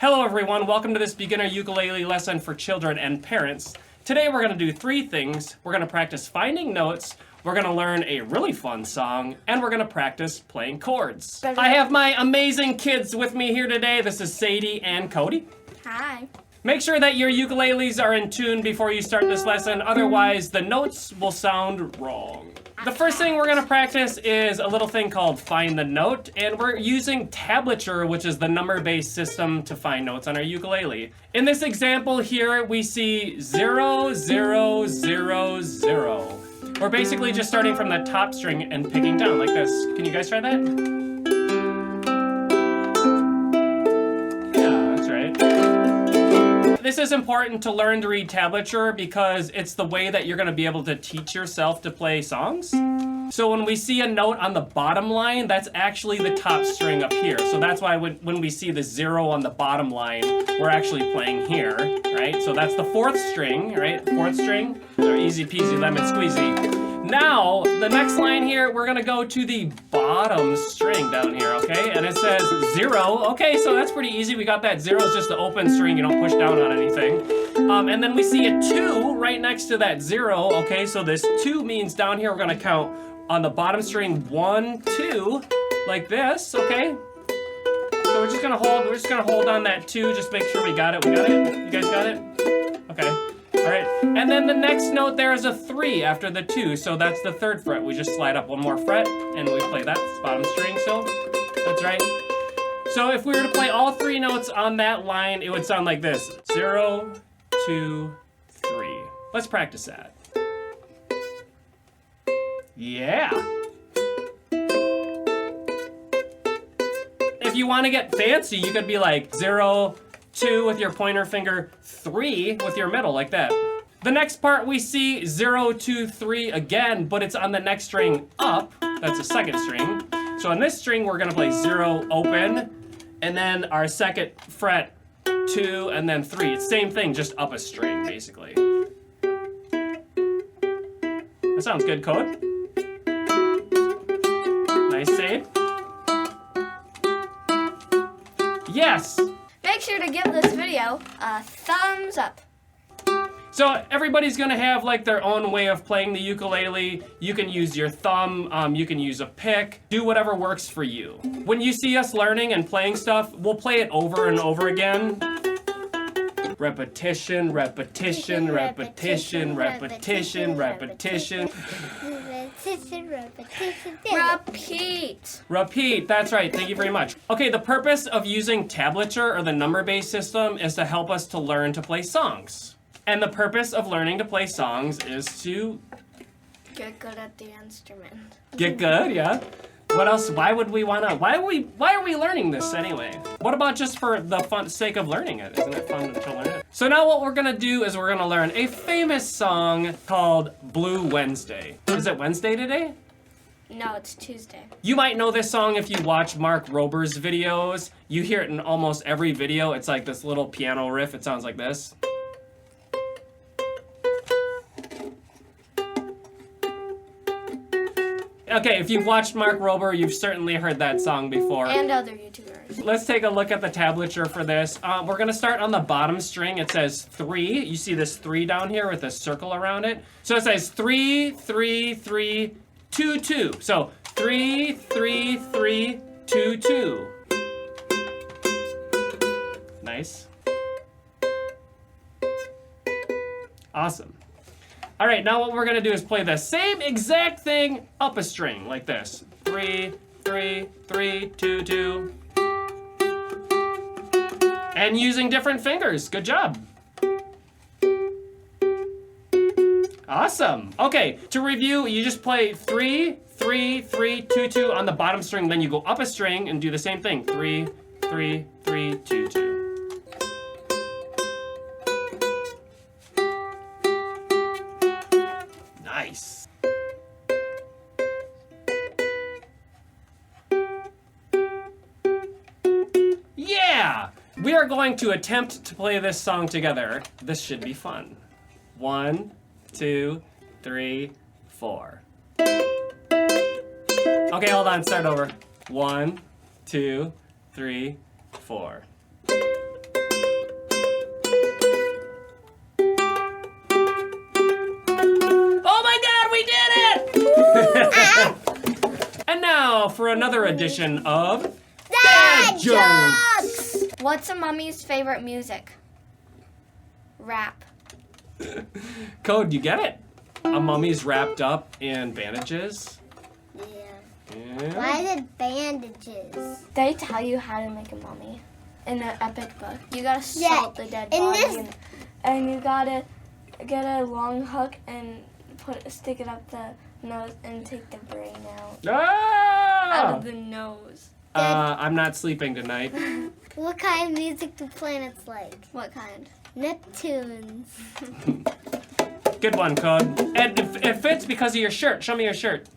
Hello everyone, welcome to this beginner ukulele lesson for children and parents. Today we're going to do three things. We're going to practice finding notes, we're going to learn a really fun song, and we're going to practice playing chords. I have my amazing kids with me here today. This is Sadie and Cody. Hi. Make sure that your ukuleles are in tune before you start this lesson, otherwise the notes will sound wrong. The first thing we're gonna practice is a little thing called Find the Note, and we're using tablature, which is the number-based system to find notes on our ukulele. In this example here, we see 0, 0, 0, 0. We're basically just starting from the top string and picking down like this. Can you guys try that? Yeah, that's right. This is important to learn to read tablature because it's the way that you're gonna be able to teach yourself to play songs. So when we see a note on the bottom line, that's actually the top string up here. So that's why when we see the 0 on the bottom line, we're actually playing here, right? So that's the 4th string, right? 4th string, or easy peasy lemon squeezy. Now, the next line here, we're gonna go to the bottom string down here, okay? And it says 0. Okay, so that's pretty easy. We got that. 0 is just the open string. You don't push down on anything. And then we see a 2 right next to that 0. Okay, so this 2 means down here we're gonna count on the bottom string 1, 2, like this, okay? So we're just gonna hold on that 2, just make sure we got it. We got it? You guys got it? Okay. All right, and then the next note there is a 3 after the 2, so that's the 3rd fret. We just slide up one more fret, and we play that bottom string, so that's right. So if we were to play all 3 notes on that line, it would sound like this. 0, 2, 3. Let's practice that. Yeah. If you want to get fancy, you could be like 0, 2 with your pointer finger, 3 with your middle, like that. The next part we see 0, 2, 3 again, but it's on the next string up. That's a 2nd string. So on this string, we're gonna play 0 open, and then our 2nd fret, 2, and then 3. It's same thing, just up a string, basically. That sounds good, Code. Nice save. Yes! Make sure to give this video a thumbs up. So everybody's gonna have like their own way of playing the ukulele. You can use your thumb, you can use a pick, do whatever works for you. When you see us learning and playing stuff, we'll play it over and over again. Repetition, repetition, repetition, repetition, repetition. Repeat. Repeat, that's right, thank you very much. Okay, the purpose of using tablature or the number-based system is to help us to learn to play songs. And the purpose of learning to play songs is to get good at the instrument. Get good, yeah. What else? Why are we learning this anyway? What about just for the sake of learning it? Isn't it fun to learn it? So now what we're gonna do is we're gonna learn a famous song called Blue Wednesday. Is it Wednesday today? No, it's Tuesday. You might know this song if you watch Mark Rober's videos. You hear it in almost every video. It's like this little piano riff. It sounds like this. Okay, if you've watched Mark Rober, you've certainly heard that song before. And other YouTubers. Let's take a look at the tablature for this. We're gonna start on the bottom string. It says 3. You see this 3 down here with a circle around it? So it says 3, 3, 3, 2, 2. So 3, 3, 3, 2, 2. Nice. Awesome. All right, now what we're gonna do is play the same exact thing up a string, like this. 3, 3, 3, 2, 2. And using different fingers, good job. Awesome. Okay, to review, you just play 3, 3, 3, 2, 2 on the bottom string, then you go up a string and do the same thing. 3, 3, 3, 2, 2. Nice. Yeah! We are going to attempt to play this song together. This should be fun. 1, 2, 3, 4. Okay, hold on, start over. 1, 2, 3, 4. another edition of Dad Jokes. Jokes! What's a mommy's favorite music? Rap. Code, you get it? A mummy's wrapped up in bandages. Yeah. Why is it bandages? They tell you how to make a mummy in an epic book. You gotta salt the dead body and you gotta get a long hook and stick it up the nose and take the brain out. Out of the nose. I'm not sleeping tonight. What kind of music do planets like? What kind? Neptunes. Good one, Code. And it fits because of your shirt. Show me your shirt.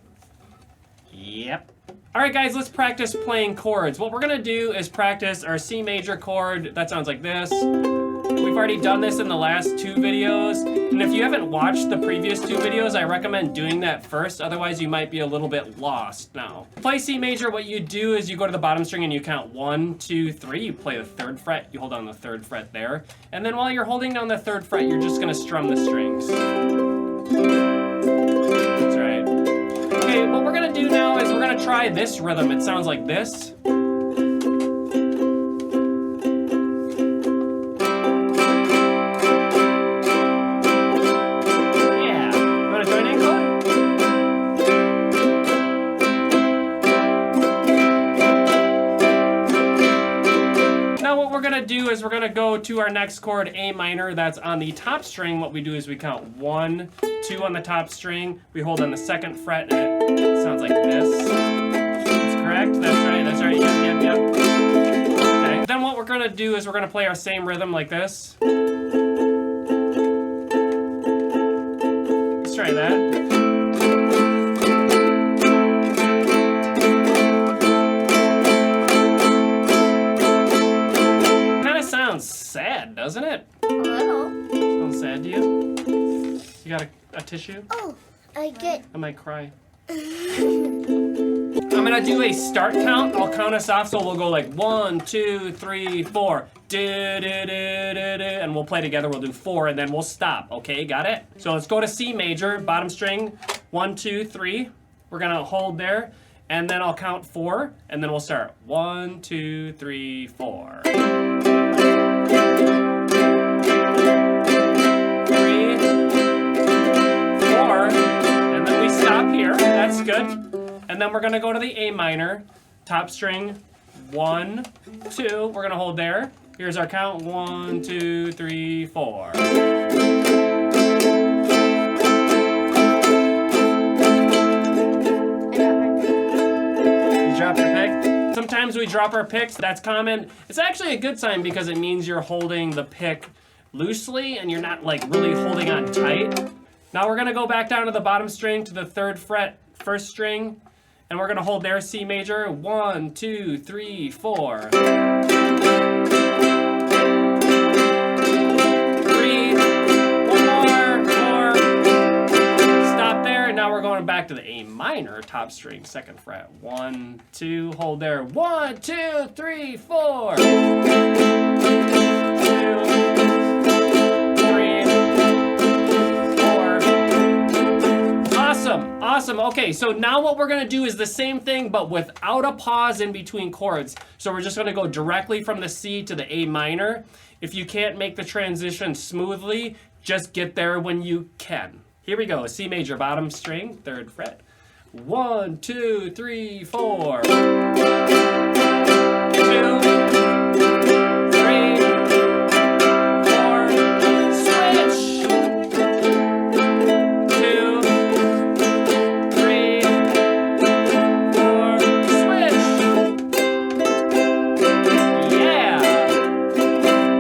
Yep. All right, guys, let's practice playing chords. What we're gonna do is practice our C major chord. That sounds like this. We've already done this in the last 2 videos. And if you haven't watched the previous 2 videos, I recommend doing that first. Otherwise, you might be a little bit lost now. To play C major, what you do is you go to the bottom string and you count 1, 2, 3. You play the 3rd fret. You hold down the 3rd fret there. And then while you're holding down the 3rd fret, you're just gonna strum the strings. That's right. Okay, what we're gonna do now is we're gonna try this rhythm. It sounds like this. Do is we're gonna go to our next chord, A minor. That's on the top string. What we do is we count 1, 2 on the top string. We hold on the 2nd fret, and it sounds like this. That's correct. That's right. That's right. Yep. Okay. Then what we're gonna do is we're gonna play our same rhythm like this. Let's try that. Sad, doesn't it? A little. Sounds sad to you? You got a tissue? Oh, I get. I might cry. I'm gonna do a start count. I'll count us off, so we'll go like 1, 2, 3, 4. And we'll play together. We'll do 4, and then we'll stop. Okay, got it? So let's go to C major, bottom string. 1, 2, 3. We're gonna hold there, and then I'll count 4, and then we'll start. 1, 2, 3, 4. 3, 4, and then we stop here. That's good. And then we're gonna go to the A minor, top string. 1, 2. We're gonna hold there. Here's our count. 1, 2, 3, 4. Drop your pick. Sometimes we drop our picks. That's common. It's actually a good sign because it means you're holding the pick loosely and you're not like really holding on tight. Now we're gonna go back down to the bottom string to the 3rd fret, 1st string, and we're gonna hold there, C major. 1, 2, 3, 4. 3, 1 more, 4. Stop there. Now we're going back to the A minor, top string, 2nd fret. 1, 2, hold there. 1, 2, 3, 4. 2, 3, 4. Awesome, awesome. Okay, so now what we're gonna do is the same thing, but without a pause in between chords. So we're just gonna go directly from the C to the A minor. If you can't make the transition smoothly, just get there when you can. Here we go, C major, bottom string, 3rd fret. 1, 2, 3, 4. 2, 3, 4. Switch. 2, 3, 4. Switch. Yeah.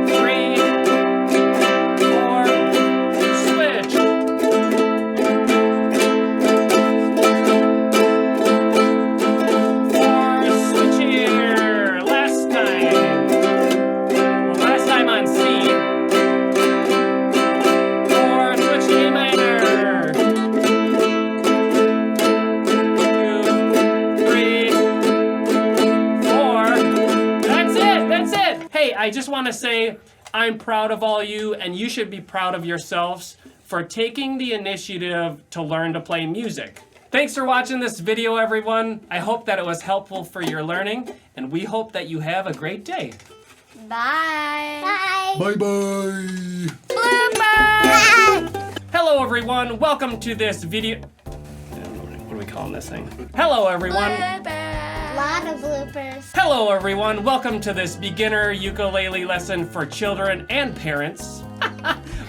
3, 4. Switch. I just want to say I'm proud of all you, and you should be proud of yourselves for taking the initiative to learn to play music. Thanks for watching this video, everyone. I hope that it was helpful for your learning, and we hope that you have a great day. Bye. Bye. Bye-bye. Bloopers! Hello, everyone. Welcome to this video. What are we calling this thing? Hello, everyone. Lot of bloopers. Hello, everyone. Welcome to this beginner ukulele lesson for children and parents.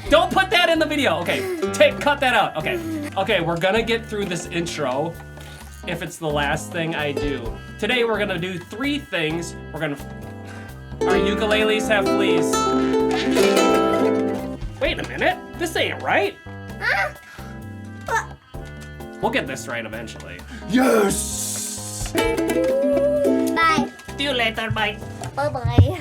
Don't put that in the video. Okay, cut that out. Okay, we're gonna get through this intro if it's the last thing I do. Today we're gonna do 3 things. Our ukuleles have fleas. Wait a minute, this ain't right. We'll get this right eventually. Yes! Bye. See you later, bye. Bye-bye.